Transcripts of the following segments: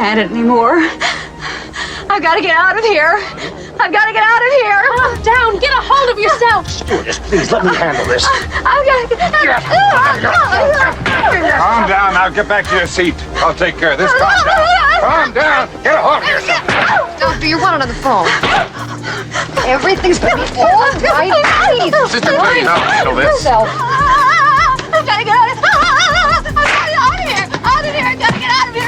stand it anymore. I've got to get out of here. I've got to get out of here. Calm down. Get a hold of yourself. Stewardess, please let me handle this. I've got to get Calm down. Now get back to your seat. I'll take care of this. Calm down. Calm down. Get a hold of yourself. Doctor, you're wanted on the phone. Everything's gonna be all right. Please. Sister, please, I'll handle this. Yourself. I've got to get out of here. I've got to get out of here. Out of here. I've got to get out of here.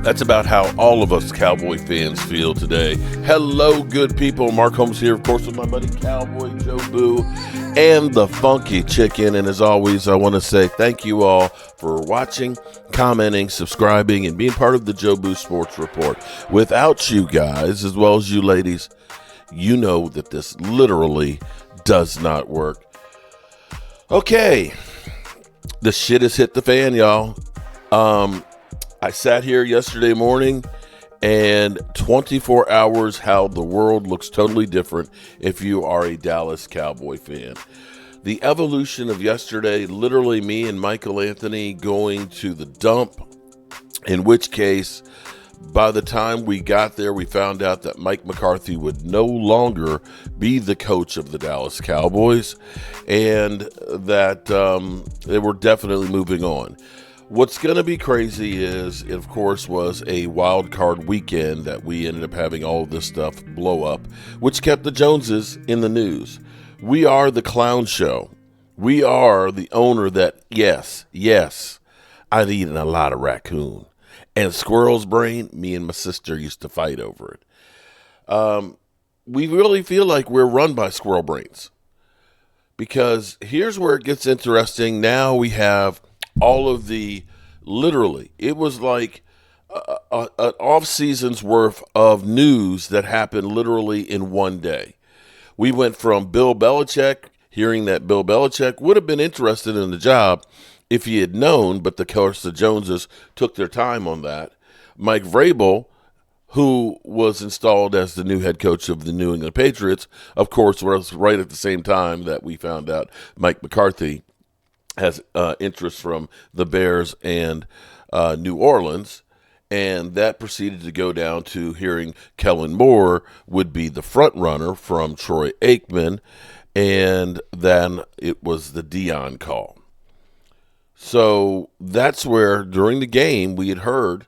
That's about how all of us Cowboy fans feel today. Hello, good people. Mark Holmes here, of course, with my buddy Cowboy Joe Boo and the Funky Chicken. And as always, I want to say thank you all for watching, commenting, subscribing, and being part of the Joe Boo Sports Report. Without you guys, as well as you ladies, you know that this literally does not work. Okay, the shit has hit the fan, y'all. I sat here yesterday morning, and 24 hours how the world looks totally different if you are a Dallas Cowboy fan. The evolution of yesterday, literally me and Michael Anthony going to the dump, in which case, by the time we got there, we found out that Mike McCarthy would no longer be the coach of the Dallas Cowboys, and that they were definitely moving on. What's going to be crazy is, it, of course, was a wild card weekend that we ended up having all of this stuff blow up, which kept the Joneses in the news. We are the clown show. We are the owner that, yes, I've eaten a lot of raccoon. And squirrel's brain, me and my sister used to fight over it. We really feel like we're run by squirrel brains. Because here's where it gets interesting. Now we have all of the, literally, it was like an off season's worth of news that happened literally in one day. We went from Bill Belichick, hearing that Bill Belichick would have been interested in the job if he had known, but of course the Joneses took their time on that. Mike Vrabel, who was installed as the new head coach of the New England Patriots, of course, was right at the same time that we found out Mike McCarthy has interest from the Bears and New Orleans, and that proceeded to go down to hearing Kellen Moore would be the front runner from Troy Aikman, and then it was the Deion call. So that's where, during the game, we had heard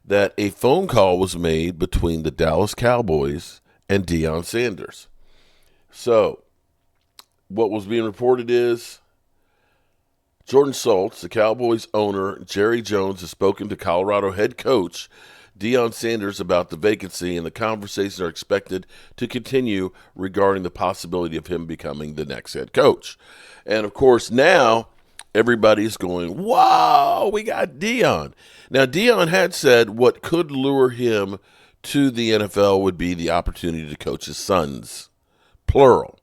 that a phone call was made between the Dallas Cowboys and Deion Sanders. So what was being reported is Jordan Schultz, the Cowboys owner, Jerry Jones, has spoken to Colorado head coach Deion Sanders about the vacancy, and the conversations are expected to continue regarding the possibility of him becoming the next head coach. And, of course, now everybody's going, wow, we got Deion. Now, Deion had said what could lure him to the NFL would be the opportunity to coach his sons, plural.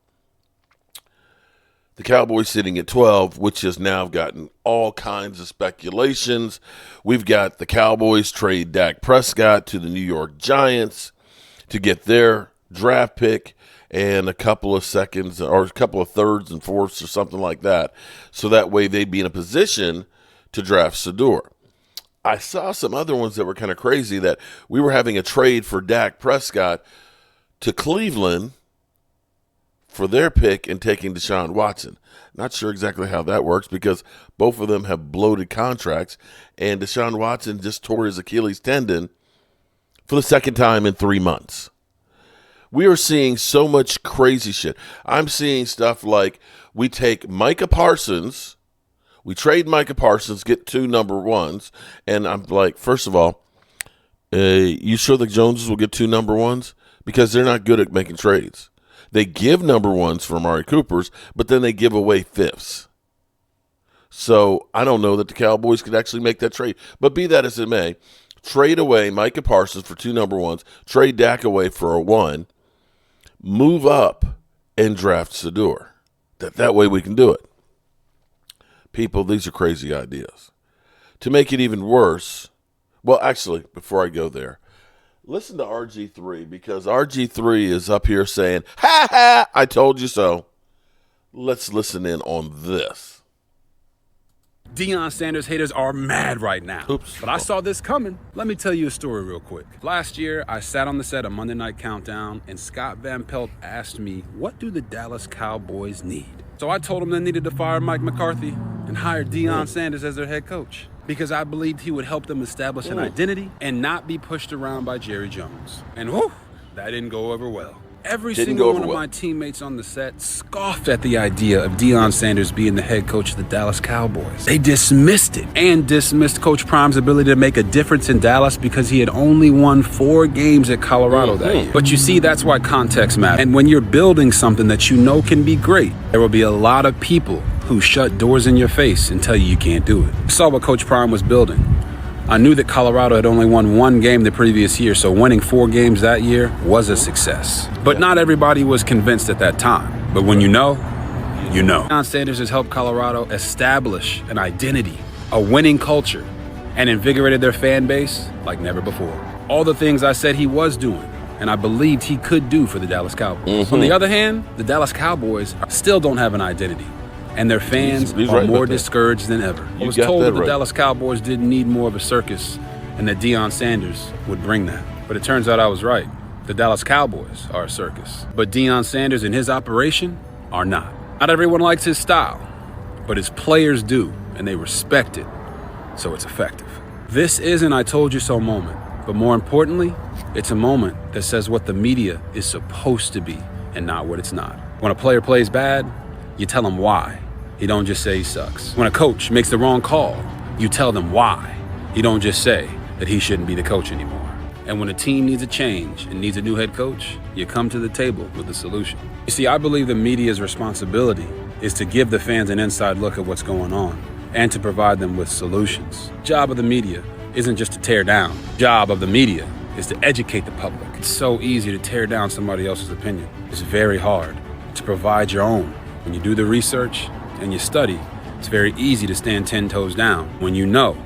The Cowboys sitting at 12, which has now gotten all kinds of speculations. We've got the Cowboys trade Dak Prescott to the New York Giants to get their draft pick and a couple of seconds or a couple of thirds and fourths or something like that. So that way they'd be in a position to draft Sador. I saw some other ones that were kind of crazy, that we were having a trade for Dak Prescott to Cleveland for their pick and taking Deshaun Watson. Not sure exactly how that works, because both of them have bloated contracts, and Deshaun Watson just tore his Achilles tendon for the second time in 3 months. We are seeing so much crazy shit. I'm seeing stuff like we take Micah Parsons, we trade Micah Parsons, get 2 number ones, and I'm like, first of all, you sure the Joneses will get 2 number ones? Because they're not good at making trades. They give number ones for Amari Coopers, but then they give away fifths. So I don't know that the Cowboys could actually make that trade. But be that as it may, trade away Micah Parsons for 2 number ones, trade Dak away for a 1, move up and draft Sador. That way we can do it. People, these are crazy ideas. To make it even worse, well, actually, before I go there, listen to RG3, because RG3 is up here saying, ha ha, I told you so. Let's listen in on this. Deion Sanders haters are mad right now. Oops. But I saw this coming. Let me tell you a story real quick. Last year, I sat on the set of Monday Night Countdown, and Scott Van Pelt asked me, what do the Dallas Cowboys need? So I told him they needed to fire Mike McCarthy and hire Deion Sanders as their head coach, because I believed he would help them establish an identity and not be pushed around by Jerry Jones. And whew, that didn't go over well. Every single one of my teammates on the set scoffed at the idea of Deion Sanders being the head coach of the Dallas Cowboys. They dismissed it and dismissed Coach Prime's ability to make a difference in Dallas because he had only won 4 games at Colorado that year. But you see, that's why context matters. And when you're building something that you know can be great, there will be a lot of people who shut doors in your face and tell you can't do it. I saw what Coach Prime was building. I knew that Colorado had only won 1 game the previous year, so winning 4 games that year was a success. But not everybody was convinced at that time. But when you know, you know. Deion Sanders has helped Colorado establish an identity, a winning culture, and invigorated their fan base like never before. All the things I said he was doing, and I believed he could do for the Dallas Cowboys. On the other hand, the Dallas Cowboys still don't have an identity, and their fans are more discouraged than ever. I was told that the Dallas Cowboys didn't need more of a circus and that Deion Sanders would bring that. But it turns out I was right. The Dallas Cowboys are a circus, but Deion Sanders and his operation are not. Not everyone likes his style, but his players do, and they respect it, so it's effective. This is an I told you so moment, but more importantly, it's a moment that says what the media is supposed to be and not what it's not. When a player plays bad, you tell him why. You don't just say he sucks. When a coach makes the wrong call, you tell them why. You don't just say that he shouldn't be the coach anymore. And when a team needs a change and needs a new head coach, you come to the table with a solution. You see, I believe the media's responsibility is to give the fans an inside look at what's going on and to provide them with solutions. Job of the media isn't just to tear down. Job of the media is to educate the public. It's so easy to tear down somebody else's opinion. It's very hard to provide your own. When you do the research and you study, it's very easy to stand 10 toes down. When you know,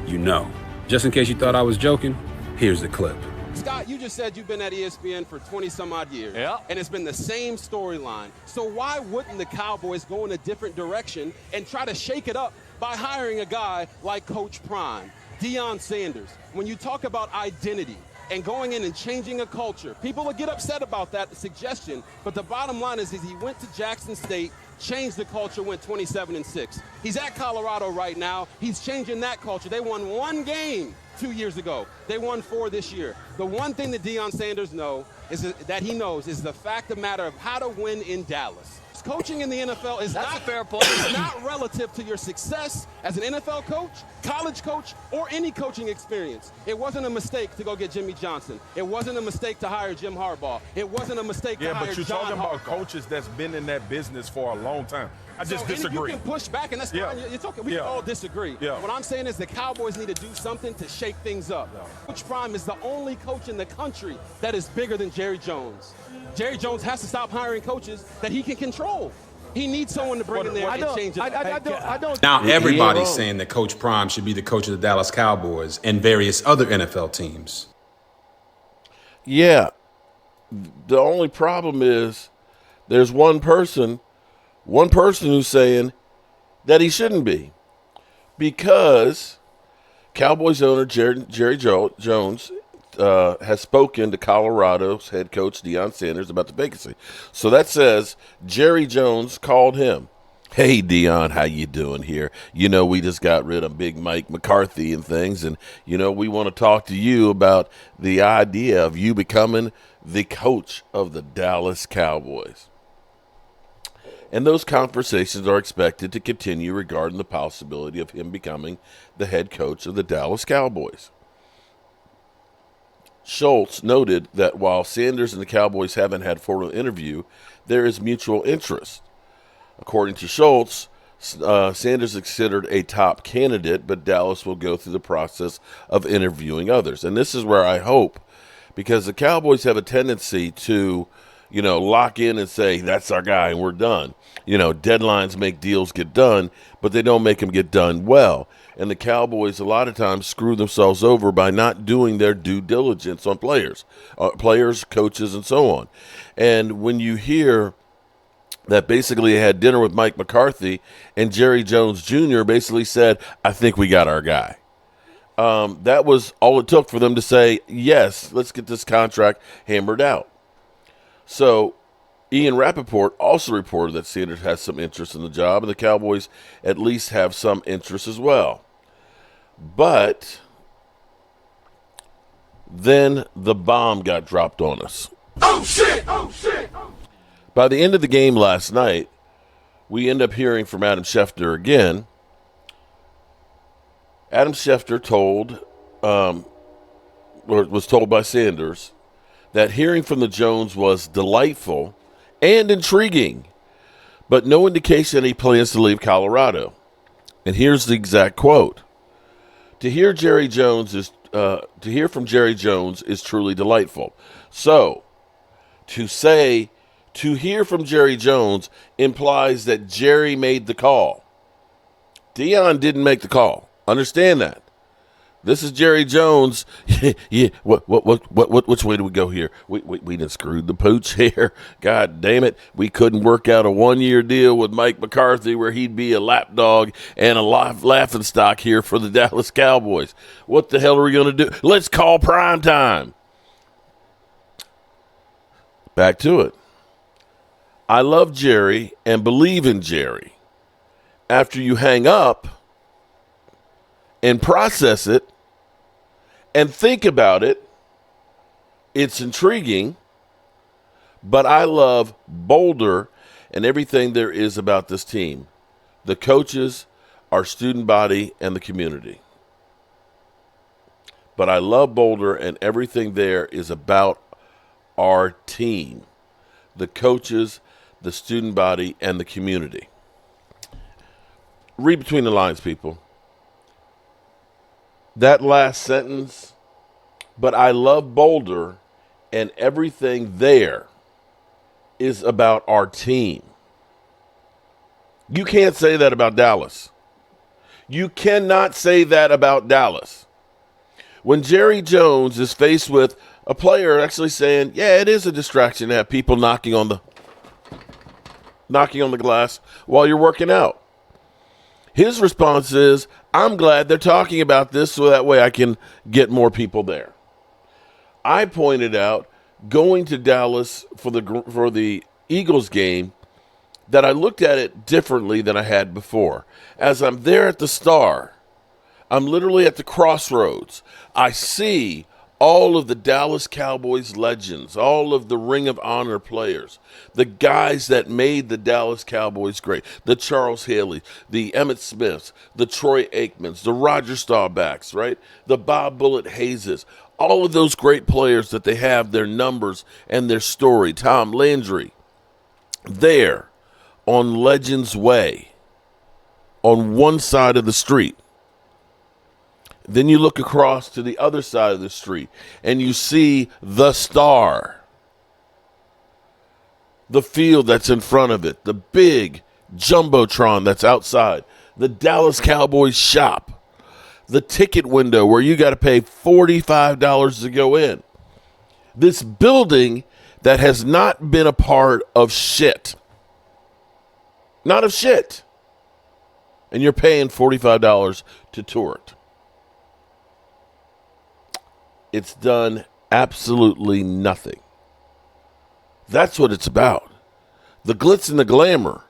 you know. Just in case you thought I was joking, here's the clip. Scott, you just said you've been at ESPN for 20-some-odd years. Yeah. And it's been the same storyline. So why wouldn't the Cowboys go in a different direction and try to shake it up by hiring a guy like Coach Prime, Deion Sanders? When you talk about identity and going in and changing a culture, people will get upset about that suggestion, but the bottom line is he went to Jackson State, changed the culture, went 27-6. He's at Colorado right now. He's changing that culture. They won 1 game 2 years ago. They won 4 this year. The one thing that Deion Sanders knows is the fact of the matter of how to win in Dallas. Coaching in the NFL is not a fair point. It's not relative to your success as an NFL coach, college coach, or any coaching experience. It wasn't a mistake to go get Jimmy Johnson. It wasn't a mistake to hire Jim Harbaugh. It wasn't a mistake to hire John Harbaugh. Yeah, but you're talking about coaches that's been in that business for a long time. I just disagree. You can push back, and that's fine. It's okay. We can all disagree. What I'm saying is the Cowboys need to do something to shake things up. Coach Prime is the only coach in the country that is bigger than Jerry Jones. Jerry Jones has to stop hiring coaches that he can control. He needs someone to bring in there and change it. I don't. Now everybody's saying that Coach Prime should be the coach of the Dallas Cowboys and various other NFL teams. Yeah. The only problem is there's one person who's saying that he shouldn't be, because Cowboys owner Jerry Jones has spoken to Colorado's head coach Deion Sanders about the vacancy. So that says Jerry Jones called him. Hey, Deion, how you doing here? You know, we just got rid of Big Mike McCarthy and things, and, you know, we want to talk to you about the idea of you becoming the coach of the Dallas Cowboys. And those conversations are expected to continue regarding the possibility of him becoming the head coach of the Dallas Cowboys. Schultz noted that while Sanders and the Cowboys haven't had a formal interview, there is mutual interest. According to Schultz, Sanders is considered a top candidate, but Dallas will go through the process of interviewing others. And this is where I hope, because the Cowboys have a tendency to, you know, lock in and say, that's our guy and we're done. You know, deadlines make deals get done, but they don't make them get done well. And the Cowboys a lot of times screw themselves over by not doing their due diligence on players, coaches, and so on. And when you hear that basically had dinner with Mike McCarthy, and Jerry Jones Jr. basically said, I think we got our guy. That was all it took for them to say, yes, let's get this contract hammered out. So Ian Rappaport also reported that Sanders has some interest in the job, and the Cowboys at least have some interest as well. But then the bomb got dropped on us. Oh, shit! Oh, shit! By the end of the game last night, we end up hearing from Adam Schefter again. Adam Schefter was told by Sanders that hearing from the Jones was delightful and intriguing, but no indication he plans to leave Colorado. And here's the exact quote: To hear from Jerry Jones is truly delightful. So, to hear from Jerry Jones implies that Jerry made the call. Deion didn't make the call. Understand that. This is Jerry Jones. Yeah. Which way do we go here? We done screwed the pooch here. God damn it. We couldn't work out a 1-year deal with Mike McCarthy where he'd be a lapdog and a laughing stock here for the Dallas Cowboys. What the hell are we going to do? Let's call prime time. Back to it. I love Jerry and believe in Jerry. After you hang up and process it and think about it, it's intriguing, but I love Boulder and everything there is about this team. The coaches, our student body, and the community. But I love Boulder and everything there is about our team. The coaches, the student body, and the community. Read between the lines, people. That last sentence, but I love Boulder and everything there is about our team. You can't say that about Dallas. You cannot say that about Dallas. When Jerry Jones is faced with a player actually saying, yeah, it is a distraction to have people knocking on the glass while you're working out. His response is, I'm glad they're talking about this so that way I can get more people there. I pointed out going to Dallas for the Eagles game that I looked at it differently than I had before. As I'm there at the Star, I'm literally at the crossroads. I see all of the Dallas Cowboys legends, all of the Ring of Honor players, the guys that made the Dallas Cowboys great, the Charles Haley, the Emmitt Smiths, the Troy Aikmans, the Roger Staubachs, right? The Bob Bullet Hayeses, all of those great players that they have their numbers and their story. Tom Landry, there on Legends Way, on one side of the street. Then you look across to the other side of the street and you see the Star, the field that's in front of it, the big Jumbotron that's outside, the Dallas Cowboys shop, the ticket window where you got to pay $45 to go in. This building that has not been a part of shit. Not of shit. And you're paying $45 to tour it. It's done absolutely nothing. That's what it's about. The glitz and the glamour.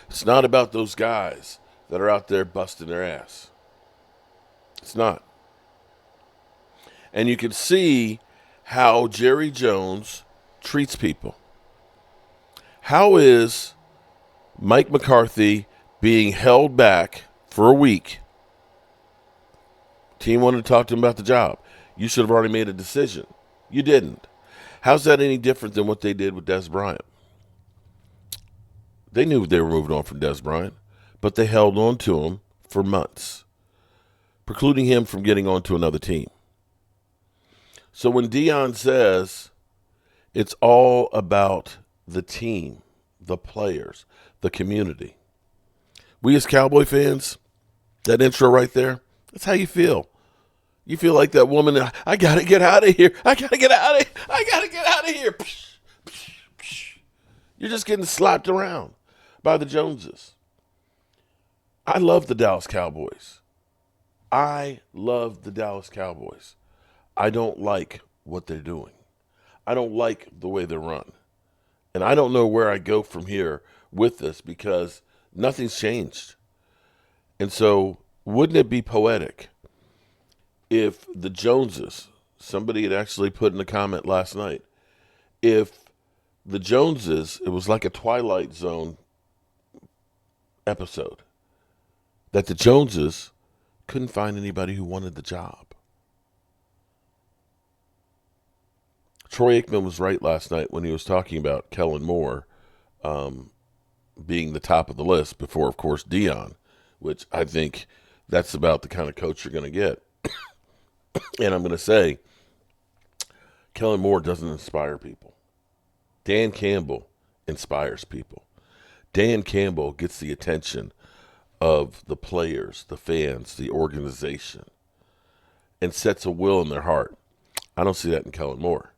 It's not about those guys that are out there busting their ass. It's not. And you can see how Jerry Jones treats people. How is Mike McCarthy being held back for a week? Team wanted to talk to him about the job. You should have already made a decision. You didn't. How's that any different than what they did with Des Bryant? They knew they were moving on from Des Bryant, but they held on to him for months, precluding him from getting on to another team. So when Deion says it's all about the team, the players, the community, we as Cowboy fans, that intro right there, that's how you feel. You feel like that woman, I got to get out of here. I got to get out of here. I got to get out of here. You're just getting slapped around. by the Joneses. I love the Dallas Cowboys. I love the Dallas Cowboys. I don't like what they're doing. I don't like the way they're run. And I don't know where I go from here with this because nothing's changed. And so wouldn't it be poetic if the Joneses, somebody had actually put in a comment last night, if the Joneses, it was like a Twilight Zone episode, that the Joneses couldn't find anybody who wanted the job. Troy Aikman was right last night when he was talking about Kellen Moore being the top of the list before, of course, Deion, which I think that's about the kind of coach you're going to get. And I'm going to say, Kellen Moore doesn't inspire people. Dan Campbell inspires people. Dan Campbell gets the attention of the players, the fans, the organization, and sets a will in their heart. I don't see that in Kellen Moore.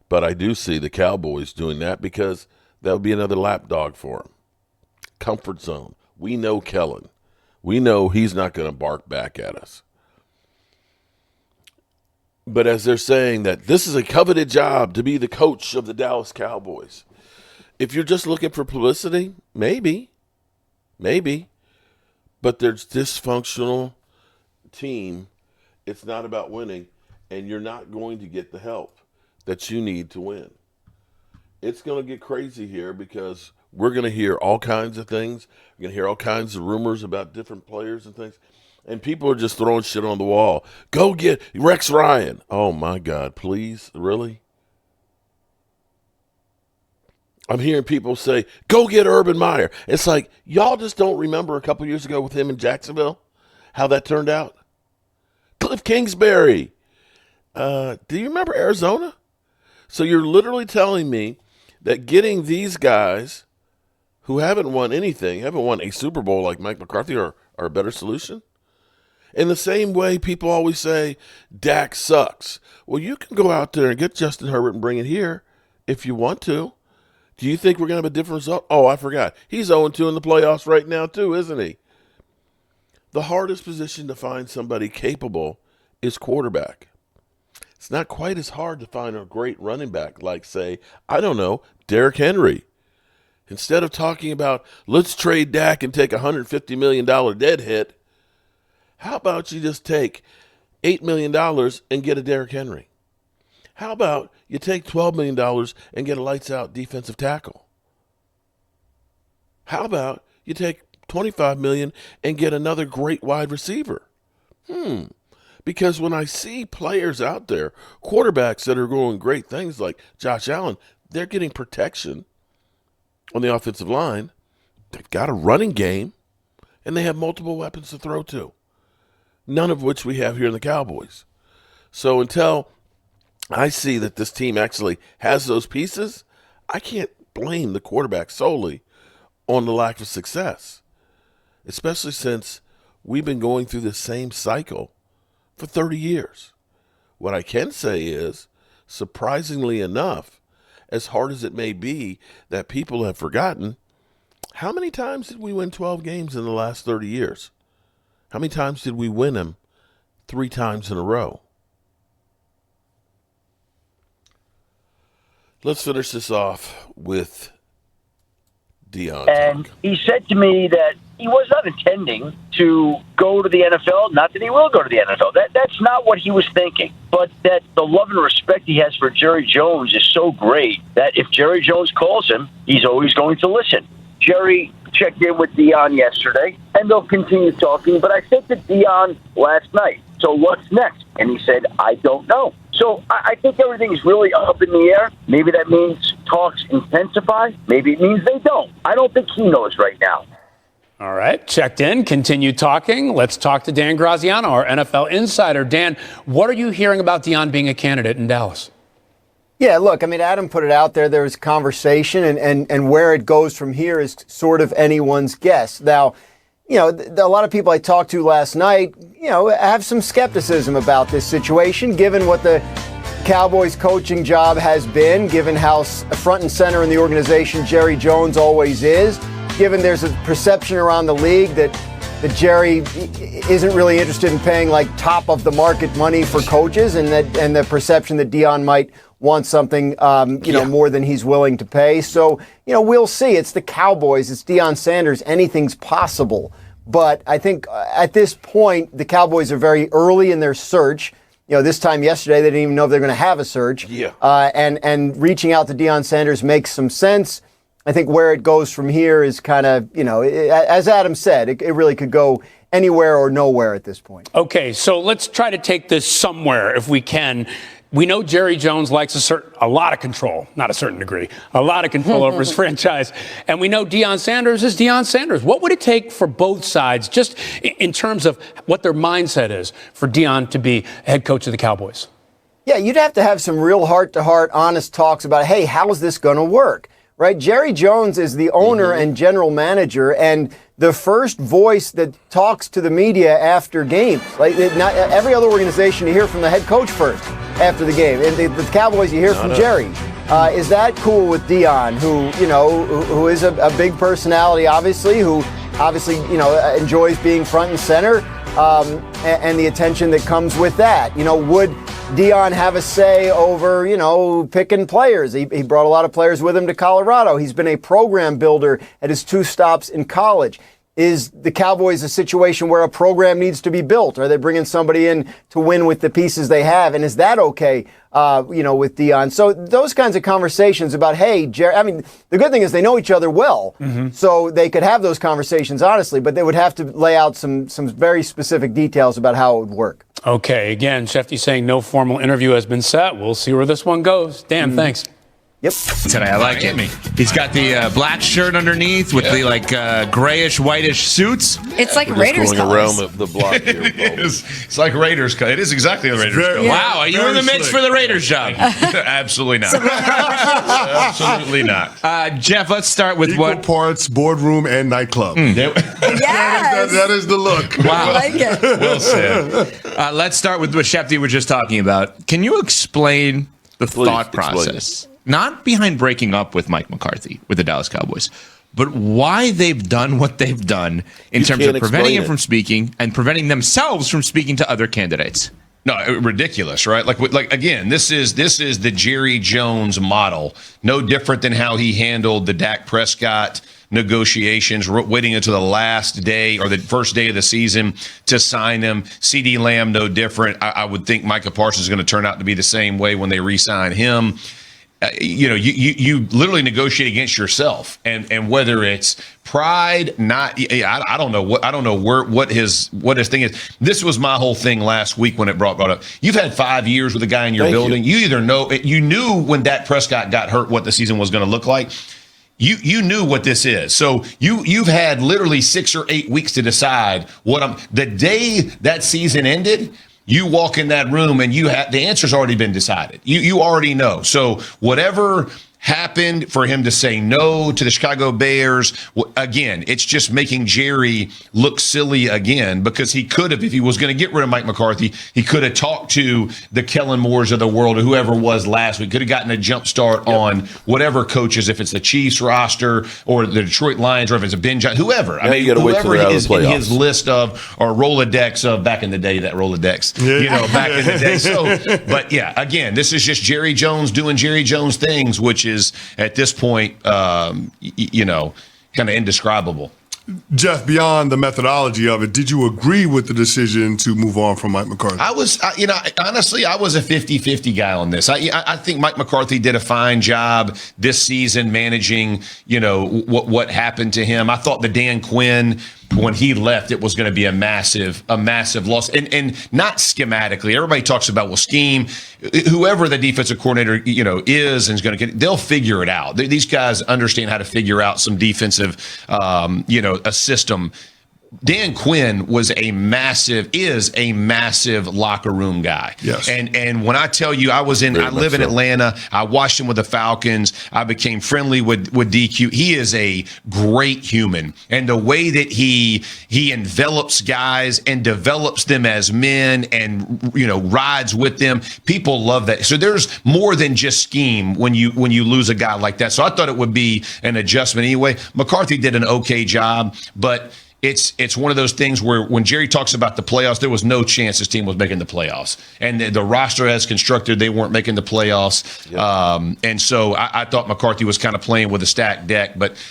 But I do see the Cowboys doing that because that would be another lapdog for them. Comfort zone. We know Kellen. We know he's not going to bark back at us. But as they're saying that this is a coveted job to be the coach of the Dallas Cowboys, if you're just looking for publicity, maybe. But there's dysfunctional team. It's not about winning, and you're not going to get the help that you need to win. It's going to get crazy here because we're going to hear all kinds of things. We're going to hear all kinds of rumors about different players and things. And people are just throwing shit on the wall. Go get Rex Ryan. Oh, my God. Please? Really? I'm hearing people say, go get Urban Meyer. It's like, y'all just don't remember a couple years ago with him in Jacksonville, how that turned out? Cliff Kingsbury. Do you remember Arizona? So you're literally telling me that getting these guys who haven't won anything, haven't won a Super Bowl like Mike McCarthy are a better solution? In the same way people always say, Dak sucks. Well, you can go out there and get Justin Herbert and bring it here if you want to. Do you think we're going to have a different result? Oh, I forgot. He's 0-2 in the playoffs right now too, isn't he? The hardest position to find somebody capable is quarterback. It's not quite as hard to find a great running back like, say, I don't know, Derrick Henry. Instead of talking about, let's trade Dak and take a $150 million dead hit, how about you just take $8 million and get a Derrick Henry? How about you take $12 million and get a lights-out defensive tackle? How about you take $25 million and get another great wide receiver? Because when I see players out there, quarterbacks that are doing great things like Josh Allen, they're getting protection on the offensive line. They've got a running game, and they have multiple weapons to throw to, none of which we have here in the Cowboys. So until I see that this team actually has those pieces, I can't blame the quarterback solely on the lack of success, especially since we've been going through the same cycle for 30 years. What I can say is, surprisingly enough, as hard as it may be that people have forgotten, how many times did we win 12 games in the last 30 years? How many times did we win them 3 times in a row? Let's finish this off with Deion. And he said to me that he was not intending to go to the NFL, not that he will go to the NFL. That's not what he was thinking. But that the love and respect he has for Jerry Jones is so great that if Jerry Jones calls him, he's always going to listen. Jerry checked in with Deion yesterday, and they'll continue talking. But I said to Deion last night, so what's next? And he said, I don't know. So I think everything's really up in the air. Maybe that means talks intensify. Maybe it means they don't. I don't think he knows right now. All right, checked in, continue talking. Let's talk to Dan Graziano, our NFL insider. Dan, what are you hearing about Deion being a candidate in Dallas? Yeah, look, I mean, Adam put it out there. There was conversation, and where it goes from here is sort of anyone's guess. Now, you know, a lot of people I talked to last night, you know, have some skepticism about this situation, given what the Cowboys coaching job has been, given how front and center in the organization Jerry Jones always is. given there's a perception around the league that Jerry isn't really interested in paying like top of the market money for coaches, and the perception that Deion might want something, more than he's willing to pay. So, we'll see. It's the Cowboys. It's Deion Sanders. Anything's possible. But I think at this point, the Cowboys are very early in their search. This time yesterday, they didn't even know if they're going to have a search. Yeah. And reaching out to Deion Sanders makes some sense. I think where it goes from here is kind of, as Adam said, it really could go anywhere or nowhere at this point. Okay, so let's try to take this somewhere if we can. We know Jerry Jones likes a lot of control, not a certain degree, a lot of control over his franchise. And we know Deion Sanders is Deion Sanders. What would it take for both sides, just in terms of what their mindset is, for Deion to be head coach of the Cowboys? Yeah, you'd have to have some real heart-to-heart, honest talks about, hey, how is this going to work? Right? Jerry Jones is the owner and general manager, and the first voice that talks to the media after games. Like, not every other organization, you hear from the head coach first after the game. And the Cowboys, you hear from Jerry. Is that cool with Deion, who is a big personality, obviously, who enjoys being front and center, and the attention that comes with that? Would Deion have a say over, picking players? He brought a lot of players with him to Colorado. He's been a program builder at his 2 stops in college. Is the Cowboys a situation where a program needs to be built? Are they bringing somebody in to win with the pieces they have? And is that okay, with Deion? So those kinds of conversations about, hey, Jerry, the good thing is they know each other well, so they could have those conversations honestly, but they would have to lay out some very specific details about how it would work. Okay, again, Shefty saying no formal interview has been set. We'll see where this one goes. Dan, thanks. Yep. Today, I like it. He's got the black shirt underneath with the grayish, whitish suits. It's like We're Raiders just going colors. around the block here. It is. It's like Raiders. It is exactly the Raiders. Wow, are you in the mix for the Raiders job? Absolutely not. Absolutely not. Jeff, let's start with Equal what parts boardroom and nightclub. Yes. That is the look. Wow. I like it. Well said. Let's start with what Shefty was just talking about. Can you explain the thought process? Not behind breaking up with Mike McCarthy with the Dallas Cowboys, but why they've done what they've done in terms of preventing him from speaking and preventing themselves from speaking to other candidates. No, ridiculous, right? Like again, this is the Jerry Jones model. No different than how he handled the Dak Prescott negotiations, waiting until the last day or the first day of the season to sign him. CD Lamb, no different. I would think Micah Parsons is going to turn out to be the same way when they re-sign him. You literally negotiate against yourself, and whether it's pride, I don't know what his thing is. This was my whole thing last week when it brought up. You've had 5 years with a guy in your building. You knew when Dak Prescott got hurt what the season was going to look like. You knew what this is. So you've had literally 6 or 8 weeks to decide the day that season ended. You walk in that room and the answer's already been decided. You already know. So whatever happened for him to say no to the Chicago Bears, again, it's just making Jerry look silly again, because he could have, if he was going to get rid of Mike McCarthy, he could have talked to the Kellen Moores of the world or whoever was last week, could have gotten a jump start on whatever coaches, if it's the Chiefs roster or the Detroit Lions or if it's a Ben Johnson, whoever. Whoever is in his list of, or Rolodex of back in the day, that Rolodex, back in the day. So, but yeah, again, this is just Jerry Jones doing Jerry Jones things, which is at this point, kind of indescribable. Jeff, beyond the methodology of it, did you agree with the decision to move on from Mike McCarthy? Honestly, I was a 50-50 guy on this. I think Mike McCarthy did a fine job this season managing, what happened to him. I thought the Dan Quinn, when he left, it was going to be a massive loss. And not schematically. Everybody talks about, scheme. Whoever the defensive coordinator, is and is going to get, they'll figure it out. These guys understand how to figure out some defensive, a system. Dan Quinn is a massive locker room guy. Yes. And when I tell you, I live in Atlanta. I watched him with the Falcons. I became friendly with DQ. He is a great human. And the way that he envelops guys and develops them as men and, rides with them, people love that. So there's more than just scheme when you lose a guy like that. So I thought it would be an adjustment anyway. McCarthy did an okay job, but it's one of those things where when Jerry talks about the playoffs, there was no chance this team was making the playoffs. And the roster as constructed, they weren't making the playoffs. Yep. And so I thought McCarthy was kind of playing with a stacked deck. But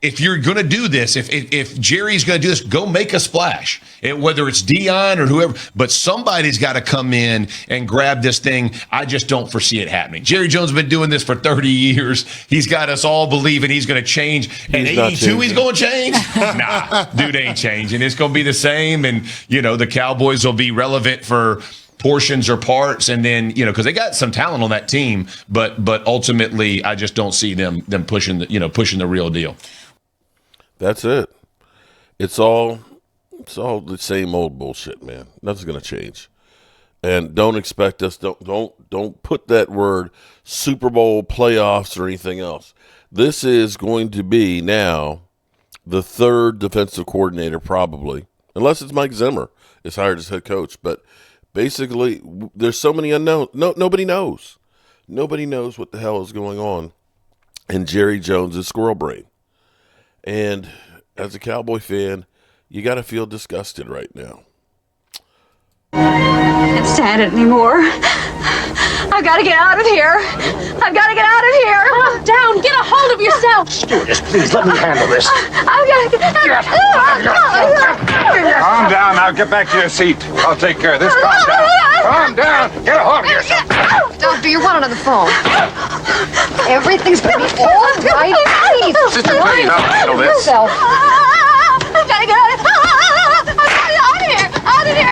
if you're going to do this, if Jerry's going to do this, go make a splash. Whether it's Deion or whoever, but somebody's got to come in and grab this thing. I just don't foresee it happening. Jerry Jones has been doing this for 30 years. He's got us all believing he's going to change. And 82, he's going to change? Nah, dude ain't changing. It's going to be the same. And, the Cowboys will be relevant for portions or parts, and then because they got some talent on that team, but ultimately I just don't see them pushing the real deal. That's it. It's all the same old bullshit, man. Nothing's gonna change. And don't expect us. Don't put that word Super Bowl playoffs or anything else. This is going to be now the third defensive coordinator probably, unless it's Mike Zimmer is hired as head coach. But basically, there's so many unknowns. Nobody knows. Nobody knows what the hell is going on in Jerry Jones' squirrel brain. And as a Cowboy fan, you got to feel disgusted right now. I can't stand it anymore. I've got to get out of here. I've got to get out of here. Calm down. Get a hold of yourself. Stewardess, please let me handle this. I've got to get out. Calm down now. Get back to your seat. I'll take care of this. Calm down. Calm down. Get a hold of yourself. Doctor, you're one on the phone. Everything's going to be all right. Please. Sister, please, I'll handle this. Yourself. I've got to get out of here.